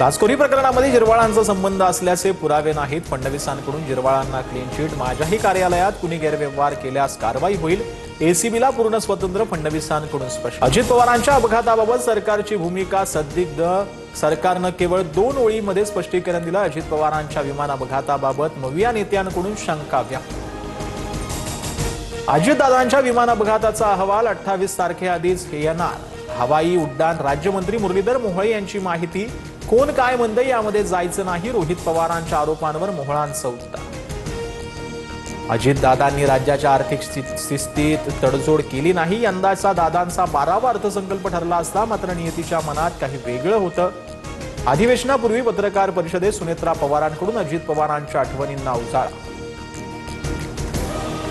लाचखोरी प्रकरणामध्ये जिरवाळांचा संबंध असल्याचे पुरावे नाहीत. फडणवीसांकडून जिरवाळांना क्लीन चिट. माझ्याही कार्यालयात कुणी गैरव्यवहार केल्यास कारवाई होईल. एसीबीला पूर्ण स्वातंत्र्य. फडणवीसांकडून स्पष्ट. अजित पवारांच्या अपघाताबाबत सरकारची भूमिका संदिग्ध. सरकारनं केवळ 2 ओळींमध्ये स्पष्टीकरण दिलं. अजित पवारांच्या विमान अपघाताबाबत मविया नेत्यांकडून शंका व्यक्त. अजितदादांच्या विमान अपघाताचा अहवाल 28 तारखेआधीच येणार. हवाई उड्डाण राज्यमंत्री मुरलीधर मोहोळ यांची माहिती. कोण काय म्हणते यामध्ये जायचं नाही. रोहित पवारांच्या आरोपांवर मोहोळांचं उत्तर. अजितदादांनी राज्याच्या आर्थिक स्थितीत तडजोड केली नाही. यंदाचा दादांचा 12वा अर्थसंकल्प ठरला असता मात्र नियतीच्या मनात काही वेगळं होतं. अधिवेशनापूर्वी पत्रकार परिषदेत सुनेत्रा पवारांकडून अजित पवारांच्या आठवणींना उजाळा.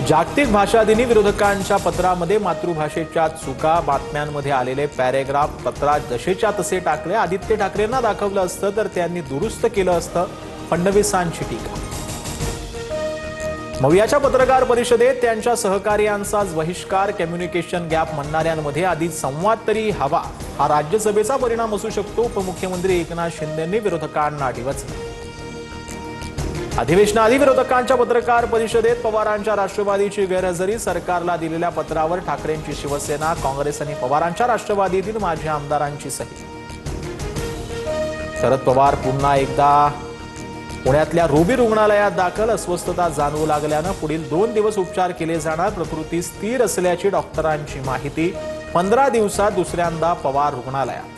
जागतिक भाषा दिनी विरोधकांच्या पत्रामध्ये मातृभाषेच्या चुका. बातम्यांमध्ये आलेले पॅरेग्राफ पत्रात जसेच्या तसे टाकले. आदित्य ठाकरेंना दाखवलं असतं तर त्यांनी दुरुस्त केलं असतं. फडणवीसांची टीका. मवियाच्या पत्रकार परिषदेत त्यांच्या सहकार्यांचाच बहिष्कार. कम्युनिकेशन गॅप म्हणणाऱ्यांमध्ये आधीच संवाद तरी हवा. हा राज्यसभेचा परिणाम असू शकतो. उपमुख्यमंत्री एकनाथ शिंदेंनी विरोधकांना डिवचलं. अधिवेशनाआधी विरोधकांच्या पत्रकार परिषदेत पवारांच्या राष्ट्रवादीची गैरहजेरी. सरकारला दिलेल्या पत्रावर ठाकरेंची शिवसेना, काँग्रेस आणि पवारांच्या राष्ट्रवादीतील माजी आमदारांची सही. शरद पवार पुन्हा एकदा पुण्यातल्या रुबी रुग्णालयात दाखल. अस्वस्थता जाणवू लागल्यानं पुढील 2 दिवस उपचार केले जाणार. प्रकृती स्थिर असल्याची डॉक्टरांची माहिती. 15 दिवसात दुसऱ्यांदा पवार रुग्णालयात.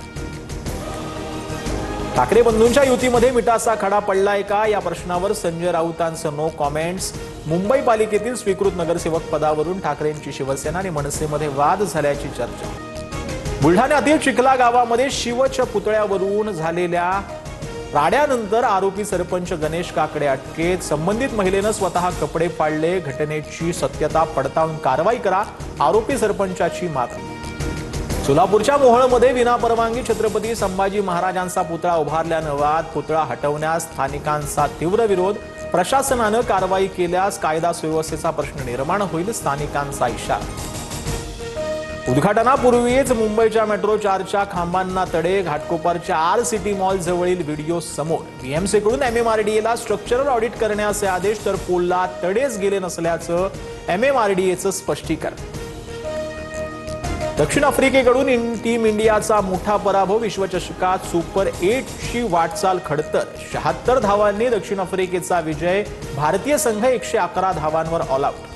ठाकरे बंधूंच्या युतीमध्ये मिठाचा खडा पडलाय का या प्रश्नावर संजय राऊतांचं नो कॉमेंट्स. मुंबई पालिकेतील स्वीकृत नगरसेवक पदावरून ठाकरेंची शिवसेना आणि मनसेमध्ये वाद झाल्याची चर्चा. बुलढाण्यातील चिखला गावामध्ये शिवच्या पुतळ्यावरून झालेल्या राड्यानंतर आरोपी सरपंच गणेश काकडे अटकेत. संबंधित महिलेनं स्वतः कपडे फाडले. घटनेची सत्यता पडताळून कारवाई करा. आरोपी सरपंचाची मागणी. सोलापूरच्या मोहोळमध्ये विनापरवानगी छत्रपती संभाजी महाराजांचा पुतळा उभारल्यानं वाद. पुतळा हटवण्यास स्थानिकांचा तीव्र विरोध. प्रशासनानं कारवाई केल्यास कायदा सुव्यवस्थेचा प्रश्न निर्माण होईल. स्थानिकांचा इशारा. उद्घाटनापूर्वीच मुंबईच्या मेट्रो 4च्या खांबांना तडे. घाटकोपरच्या RCT मॉल जवळील व्हिडिओ समोर. BMCकडून MMRDAला स्ट्रक्चरल ऑडिट करण्याचे आदेश तर पोलला तडेच गेले नसल्याचं MMRDAचं स्पष्टीकरण. दक्षिण आफ्रिकेकडून टीम इंडियाचा मोठा पराभव. विश्वचषकात सुपर 8ची वाटचाल खडतर. 76 धावांनी दक्षिण आफ्रिकेचा विजय. भारतीय संघ 111 धावांवर ऑल आउट.